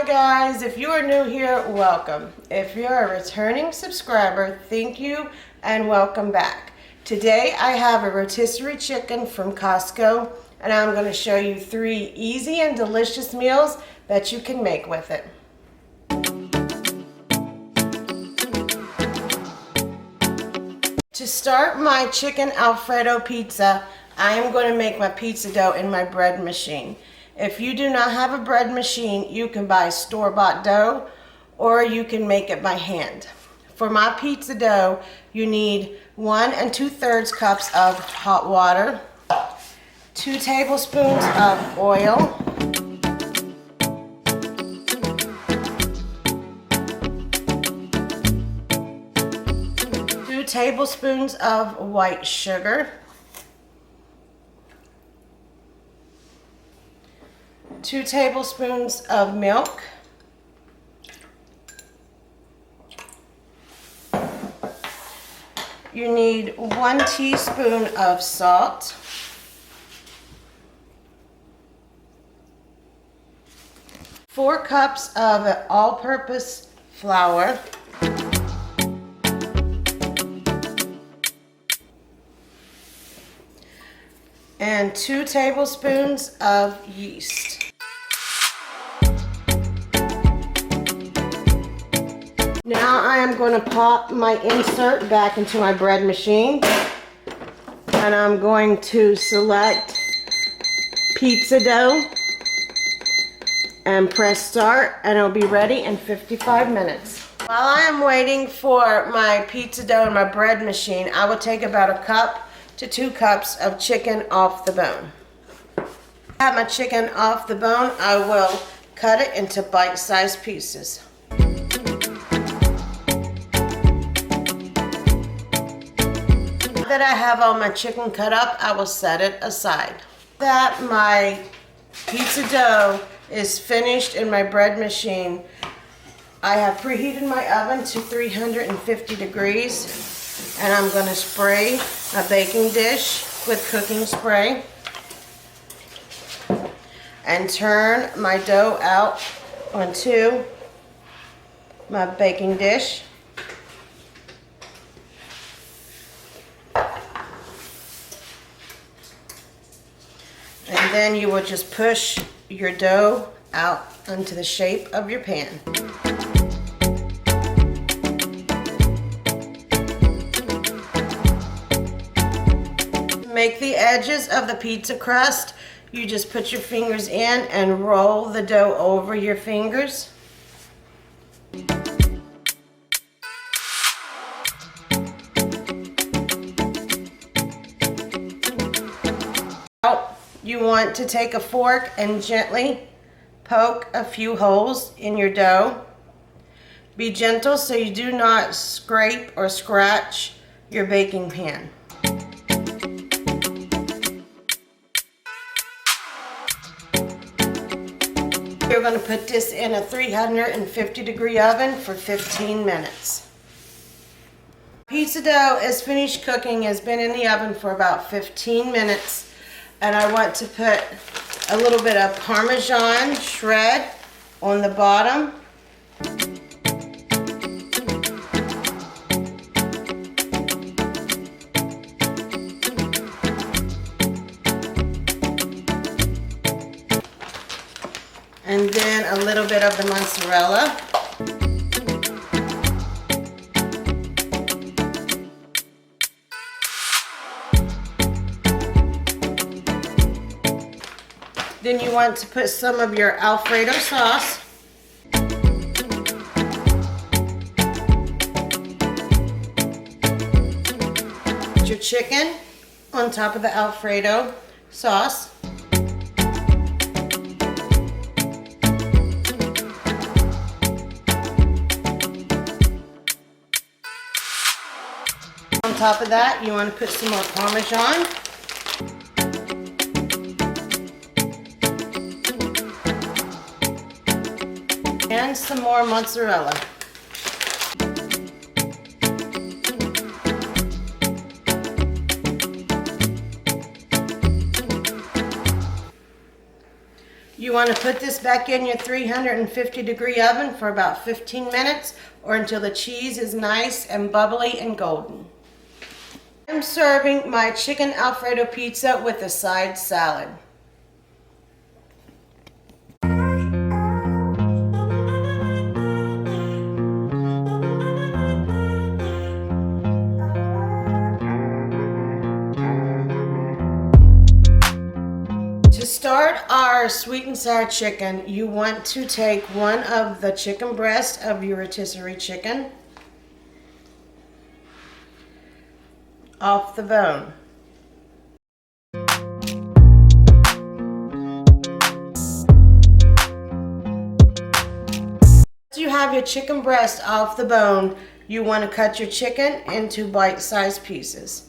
guys, if you are new here, welcome. If you're a returning subscriber, thank you and welcome back. Today I have a rotisserie chicken from Costco and I'm going to show you 3 easy and delicious meals that you can make with it. To start my chicken Alfredo pizza, I am going to make my pizza dough in my bread machine. If you do not have a bread machine, you can buy store-bought dough or you can make it by hand. For my pizza dough, you need 1 2/3 cups of hot water, 2 tablespoons of oil, 2 tablespoons of white sugar, 2 tablespoons of milk, you need 1 teaspoon of salt, 4 cups of all-purpose flour, and 2 tablespoons of yeast. Now I am going to pop my insert back into my bread machine and I'm going to select pizza dough and press start and it'll be ready in 55 minutes. While I am waiting for my pizza dough in my bread machine, I will take about 1 cup to 2 cups of chicken off the bone. I have my chicken off the bone, I will cut it into bite-sized pieces. Now that I have all my chicken cut up, I will set it aside. That my pizza dough is finished in my bread machine, I have preheated my oven to 350 degrees and I'm going to spray a baking dish with cooking spray and turn my dough out onto my baking dish. And then you will just push your dough out into the shape of your pan. To make the edges of the pizza crust, you just put your fingers in and roll the dough over your fingers. You want to take a fork and gently poke a few holes in your dough. Be gentle so you do not scrape or scratch your baking pan. You're going to put this in a 350 degree oven for 15 minutes. Pizza dough is finished cooking, has been in the oven for about 15 minutes. And I want to put a little bit of parmesan shred on the bottom. And then a little bit of the mozzarella. Then you want to put some of your Alfredo sauce. Put your chicken on top of the Alfredo sauce. On top of that, you want to put some more Parmesan. And some more mozzarella. You want to put this back in your 350-degree oven for about 15 minutes or until the cheese is nice and bubbly and golden. I'm serving my chicken Alfredo pizza with a side salad. To start our sweet and sour chicken, you want to take one of the chicken breasts of your rotisserie chicken off the bone. Once you have your chicken breast off the bone, you want to cut your chicken into bite-sized pieces.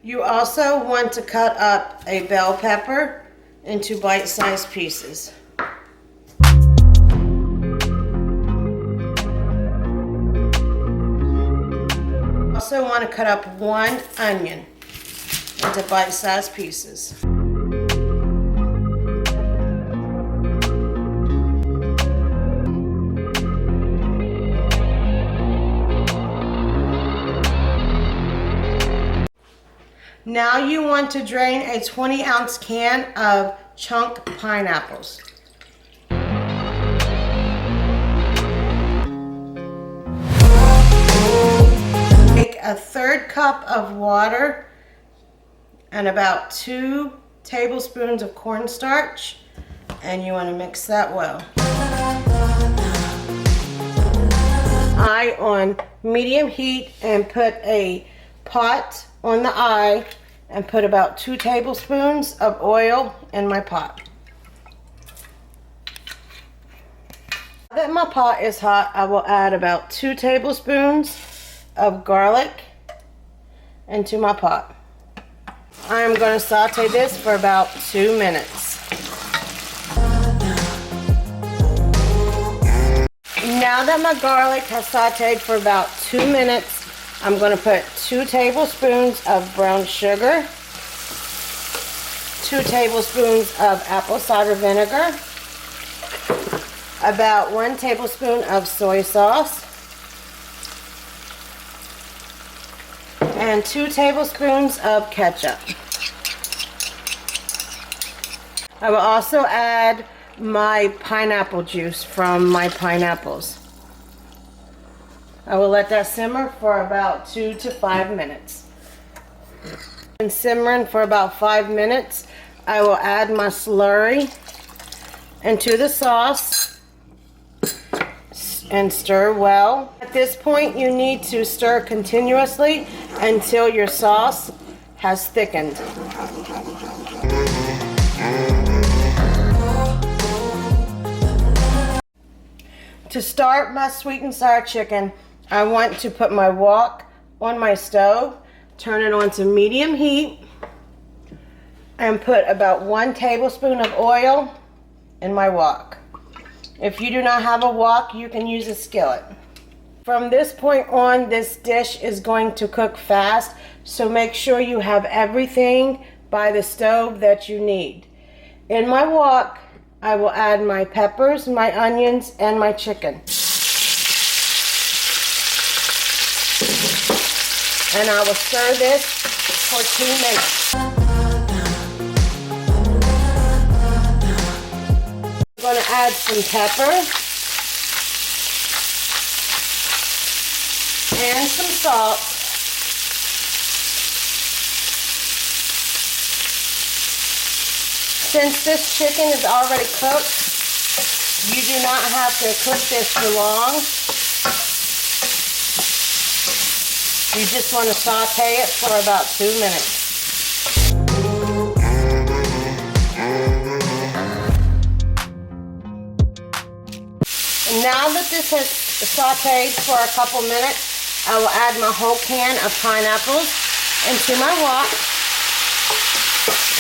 You also want to cut up a bell pepper into bite-sized pieces. Also want to cut up one onion into bite-sized pieces. Now you want to drain a 20-ounce can of chunk pineapples. Take a 1/3 cup of water and about 2 tablespoons of cornstarch, and you want to mix that well. Eye on medium heat and put a pot on the eye and put about 2 tablespoons of oil in my pot. Now that my pot is hot, I will add about 2 tablespoons of garlic into my pot. I am going to saute this for about 2 minutes. Now that my garlic has sauteed for about 2 minutes, I'm going to put 2 tablespoons of brown sugar, 2 tablespoons of apple cider vinegar, about 1 tablespoon of soy sauce, and 2 tablespoons of ketchup. I will also add my pineapple juice from my pineapples. I will let that simmer for about 2 to 5 minutes. And simmering for about 5 minutes, I will add my slurry into the sauce and stir well. At this point, you need to stir continuously until your sauce has thickened. To start my sweet and sour chicken, I want to put my wok on my stove, turn it on to medium heat, and put about 1 tablespoon of oil in my wok. If you do not have a wok, you can use a skillet. From this point on, this dish is going to cook fast, so make sure you have everything by the stove that you need. In my wok, I will add my peppers, my onions, and my chicken. And I will stir this for 2 minutes. I'm going to add some pepper and some salt. Since this chicken is already cooked, you do not have to cook this for long. You just want to saute it for about 2 minutes. And now that this has sauteed for a couple minutes, I will add my whole can of pineapples into my wok.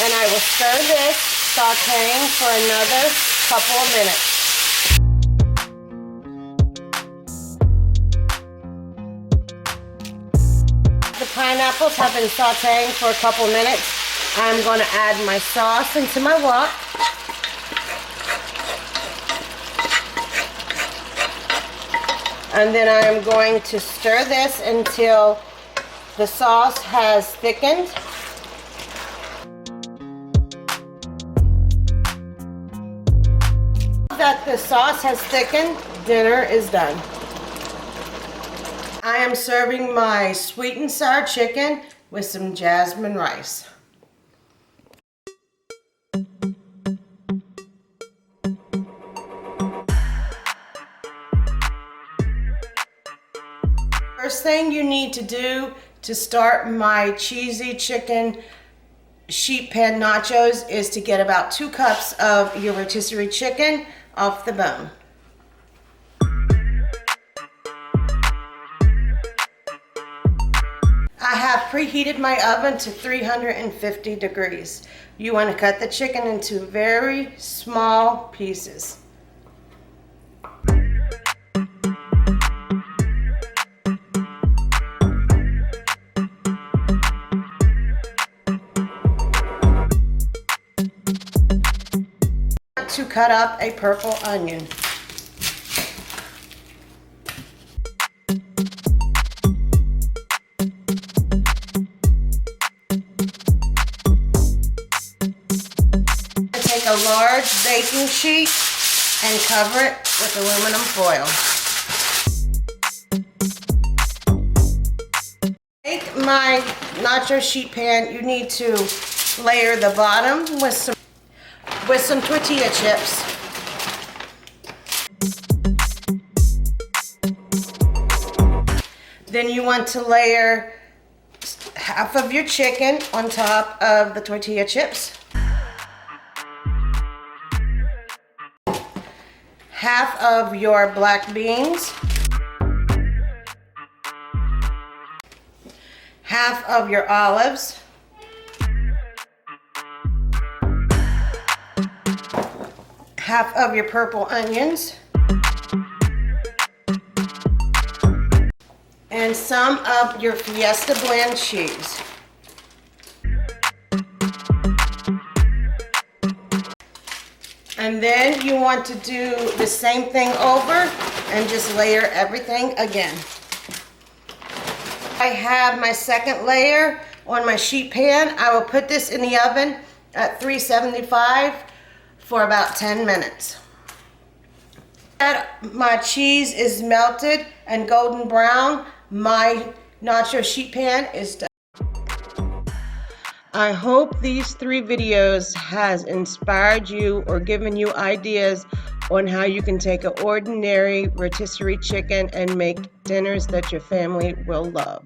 And I will stir this, sauteing for another couple of minutes. pineapples have been sauteing for a couple minutes, I'm going to add my sauce into my wok. And then I am going to stir this until the sauce has thickened. That the sauce has thickened, dinner is done. I am serving my sweet and sour chicken with some jasmine rice. First thing you need to do to start my cheesy chicken sheet pan nachos is to get about 2 cups of your rotisserie chicken off the bone. I have preheated my oven to 350 degrees. You want to cut the chicken into very small pieces. To cut up a purple onion. Take a large baking sheet and cover it with aluminum foil. Take my nacho sheet pan, you need to layer the bottom with some tortilla chips. Then you want to layer half of your chicken on top of the tortilla chips. Half of your black beans. Half of your olives. Half of your purple onions, and some of your Fiesta blend cheese. And then you want to do the same thing over and just layer everything again. I have my second layer on my sheet pan. I will put this in the oven at 375 for about 10 minutes. My cheese is melted and golden brown. My nacho sheet pan is done. I hope these 3 videos has inspired you or given you ideas on how you can take an ordinary rotisserie chicken and make dinners that your family will love.